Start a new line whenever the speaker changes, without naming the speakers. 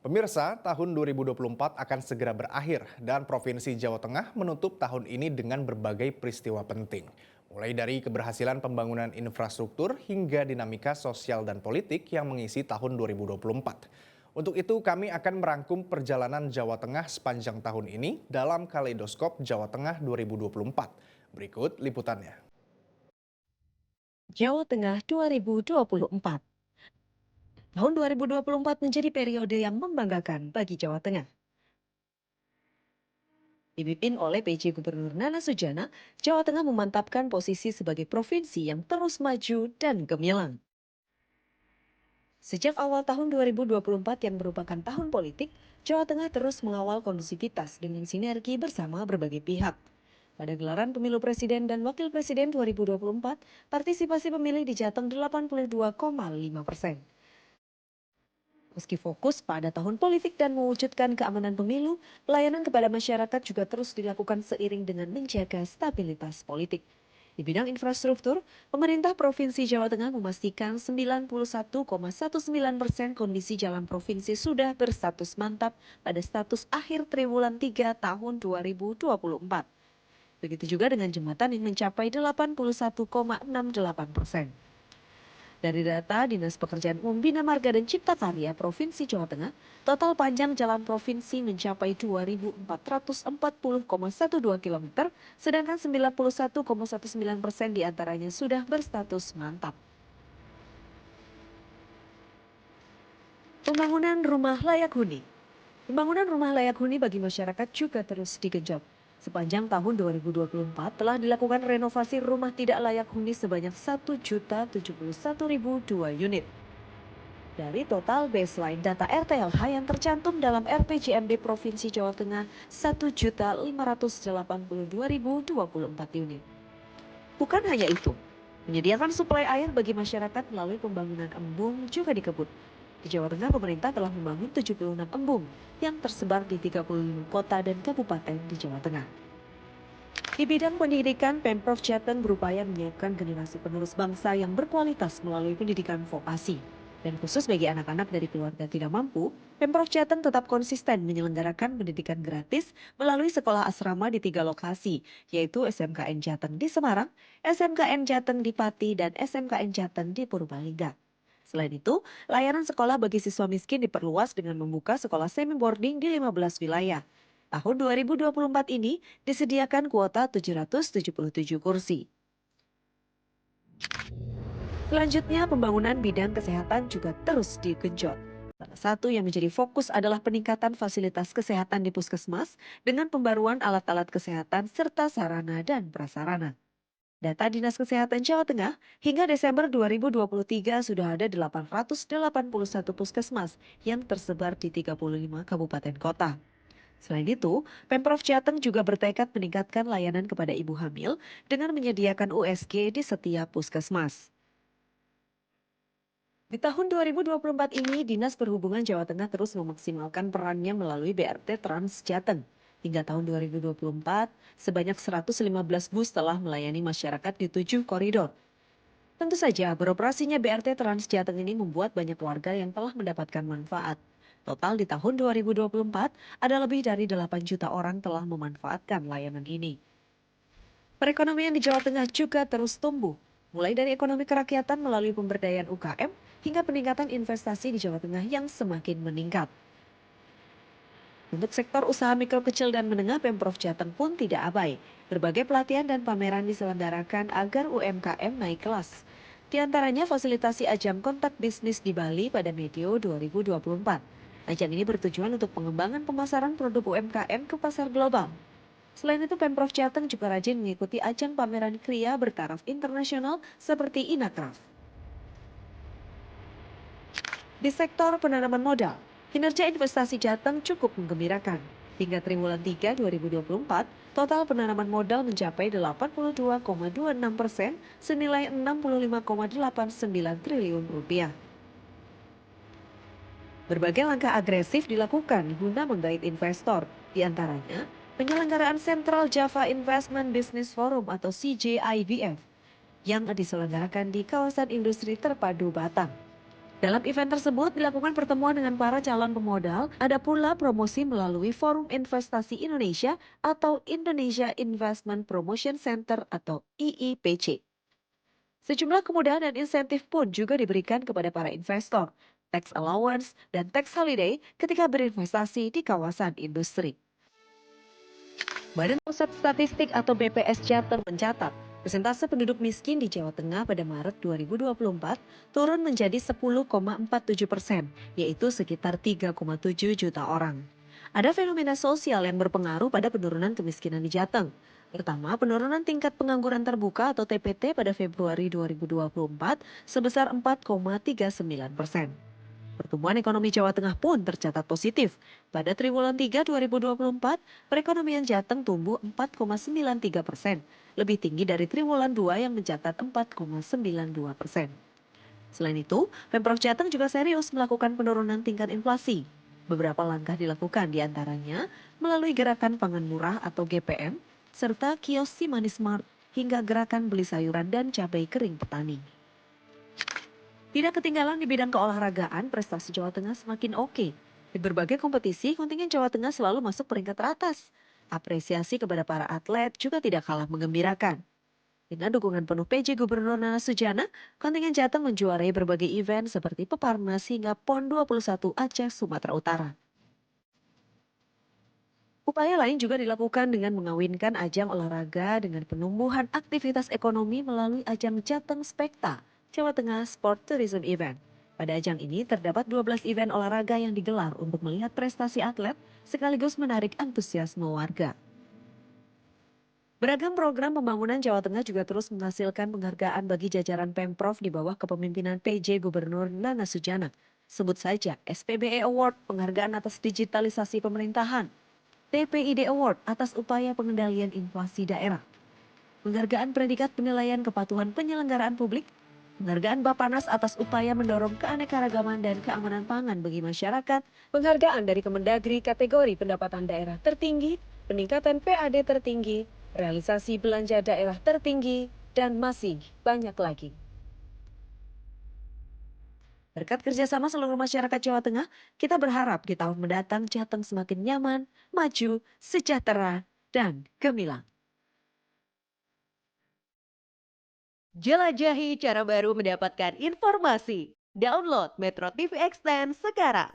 Pemirsa, tahun 2024 akan segera berakhir dan Provinsi Jawa Tengah menutup tahun ini dengan berbagai peristiwa penting. Mulai dari keberhasilan pembangunan infrastruktur hingga dinamika sosial dan politik yang mengisi tahun 2024. Untuk itu kami akan merangkum perjalanan Jawa Tengah sepanjang tahun ini dalam Kaleidoskop Jawa Tengah 2024. Berikut liputannya.
Jawa Tengah 2024. Tahun 2024 menjadi periode yang membanggakan bagi Jawa Tengah. Dipimpin oleh PJ Gubernur Nana Sujana, Jawa Tengah memantapkan posisi sebagai provinsi yang terus maju dan gemilang. Sejak awal tahun 2024 yang merupakan tahun politik, Jawa Tengah terus mengawal kondusivitas dengan sinergi bersama berbagai pihak. Pada gelaran pemilu presiden dan wakil presiden 2024, partisipasi pemilih di Jateng 82,5%. Meski fokus pada tahun politik dan mewujudkan keamanan pemilu, pelayanan kepada masyarakat juga terus dilakukan seiring dengan menjaga stabilitas politik. Di bidang infrastruktur, pemerintah Provinsi Jawa Tengah memastikan 91,19% kondisi jalan provinsi sudah berstatus mantap pada status akhir triwulan 3 tahun 2024. Begitu juga dengan jembatan yang mencapai 81,68%. Dari data Dinas Pekerjaan Umum Bina Marga dan Cipta Karya Provinsi Jawa Tengah, total panjang jalan provinsi mencapai 2.440,12 km, sedangkan 91,19% diantaranya sudah berstatus mantap. Pembangunan rumah layak huni. Pembangunan rumah layak huni bagi masyarakat juga terus digenjot. Sepanjang tahun 2024 telah dilakukan renovasi rumah tidak layak huni sebanyak 1.071.002 unit. Dari total baseline data RTLH yang tercantum dalam RPJMD Provinsi Jawa Tengah 1.582.024 unit. Bukan hanya itu, menyediakan suplai air bagi masyarakat melalui pembangunan embung juga dikebut. Di Jawa Tengah, pemerintah telah membangun 76 embung yang tersebar di 35 kota dan kabupaten di Jawa Tengah. Di bidang pendidikan, Pemprov Jateng berupaya menyiapkan generasi penerus bangsa yang berkualitas melalui pendidikan vokasi. Dan khusus bagi anak-anak dari keluarga tidak mampu, Pemprov Jateng tetap konsisten menyelenggarakan pendidikan gratis melalui sekolah asrama di 3 lokasi, yaitu SMKN Jateng di Semarang, SMKN Jateng di Pati, dan SMKN Jateng di Purbalingga. Selain itu, layanan sekolah bagi siswa miskin diperluas dengan membuka sekolah semi boarding di 15 wilayah. Tahun 2024 ini disediakan kuota 777 kursi. Selanjutnya, pembangunan bidang kesehatan juga terus digenjot. Salah satu yang menjadi fokus adalah peningkatan fasilitas kesehatan di puskesmas dengan pembaruan alat-alat kesehatan serta sarana dan prasarana. Data Dinas Kesehatan Jawa Tengah, hingga Desember 2023 sudah ada 881 puskesmas yang tersebar di 35 kabupaten kota. Selain itu, Pemprov Jateng juga bertekad meningkatkan layanan kepada ibu hamil dengan menyediakan USG di setiap puskesmas. Di tahun 2024 ini, Dinas Perhubungan Jawa Tengah terus memaksimalkan perannya melalui BRT Trans Jateng. Hingga tahun 2024, sebanyak 115 bus telah melayani masyarakat di 7 koridor. Tentu saja, beroperasinya BRT Trans Jateng ini membuat banyak warga yang telah mendapatkan manfaat. Total di tahun 2024, ada lebih dari 8 juta orang telah memanfaatkan layanan ini. Perekonomian di Jawa Tengah juga terus tumbuh, mulai dari ekonomi kerakyatan melalui pemberdayaan UKM hingga peningkatan investasi di Jawa Tengah yang semakin meningkat. Untuk sektor usaha mikro kecil dan menengah, Pemprov Jateng pun tidak abai. Berbagai pelatihan dan pameran diselenggarakan agar UMKM naik kelas. Di antaranya fasilitasi ajang kontak bisnis di Bali pada medio 2024. Ajang ini bertujuan untuk pengembangan pemasaran produk UMKM ke pasar global. Selain itu, Pemprov Jateng juga rajin mengikuti ajang pameran kria bertaraf internasional seperti Inakraf. Di sektor penanaman modal, kinerja investasi Jateng cukup menggembirakan. Hingga triwulan 3 2024, total penanaman modal mencapai 82,26% senilai 65,89 triliun rupiah. Berbagai langkah agresif dilakukan guna menggait investor, di antaranya penyelenggaraan Central Java Investment Business Forum atau CJIBF yang diselenggarakan di kawasan industri terpadu Batam. Dalam event tersebut dilakukan pertemuan dengan para calon pemodal, ada pula promosi melalui Forum Investasi Indonesia atau Indonesia Investment Promotion Center atau IIPC. Sejumlah kemudahan dan insentif pun juga diberikan kepada para investor, tax allowance dan tax holiday ketika berinvestasi di kawasan industri. Badan Pusat Statistik atau BPS Jateng mencatat, persentase penduduk miskin di Jawa Tengah pada Maret 2024 turun menjadi 10,47%, yaitu sekitar 3,7 juta orang. Ada fenomena sosial yang berpengaruh pada penurunan kemiskinan di Jateng. Pertama, penurunan tingkat pengangguran terbuka atau TPT pada Februari 2024 sebesar 4,39%. Pertumbuhan ekonomi Jawa Tengah pun tercatat positif. Pada triwulan 3 2024, perekonomian Jateng tumbuh 4,93%, lebih tinggi dari triwulan 2 yang mencatat 4,92%. Selain itu, Pemprov Jateng juga serius melakukan penurunan tingkat inflasi. Beberapa langkah dilakukan diantaranya melalui gerakan pangan murah atau GPM, serta kios Simani Smart hingga gerakan beli sayuran dan cabai kering petani. Tidak ketinggalan di bidang keolahragaan, prestasi Jawa Tengah semakin oke. Di berbagai kompetisi, kontingen Jawa Tengah selalu masuk peringkat teratas. Apresiasi kepada para atlet juga tidak kalah menggembirakan. Dengan dukungan penuh PJ Gubernur Nana Sujana, kontingen Jateng menjuarai berbagai event seperti Peparnas hingga PON 21 Aceh, Sumatera Utara. Upaya lain juga dilakukan dengan mengawinkan ajang olahraga dengan penumbuhan aktivitas ekonomi melalui ajang Jateng Spekta, Jawa Tengah Sport Tourism Event. Pada ajang ini terdapat 12 event olahraga yang digelar untuk melihat prestasi atlet sekaligus menarik antusiasme warga. Beragam program pembangunan Jawa Tengah juga terus menghasilkan penghargaan bagi jajaran Pemprov di bawah kepemimpinan PJ Gubernur Nana Sujana. Sebut saja SPBE Award, penghargaan atas digitalisasi pemerintahan, TPID Award atas upaya pengendalian inflasi daerah, penghargaan predikat penilaian kepatuhan penyelenggaraan publik, penghargaan Bapanas atas upaya mendorong keanekaragaman dan keamanan pangan bagi masyarakat, penghargaan dari Kemendagri kategori pendapatan daerah tertinggi, peningkatan PAD tertinggi, realisasi belanja daerah tertinggi, dan masih banyak lagi. Berkat kerjasama seluruh masyarakat Jawa Tengah, kita berharap di tahun mendatang Jateng semakin nyaman, maju, sejahtera, dan gemilang. Jelajahi cara baru mendapatkan informasi. Download Metro TV Extend sekarang.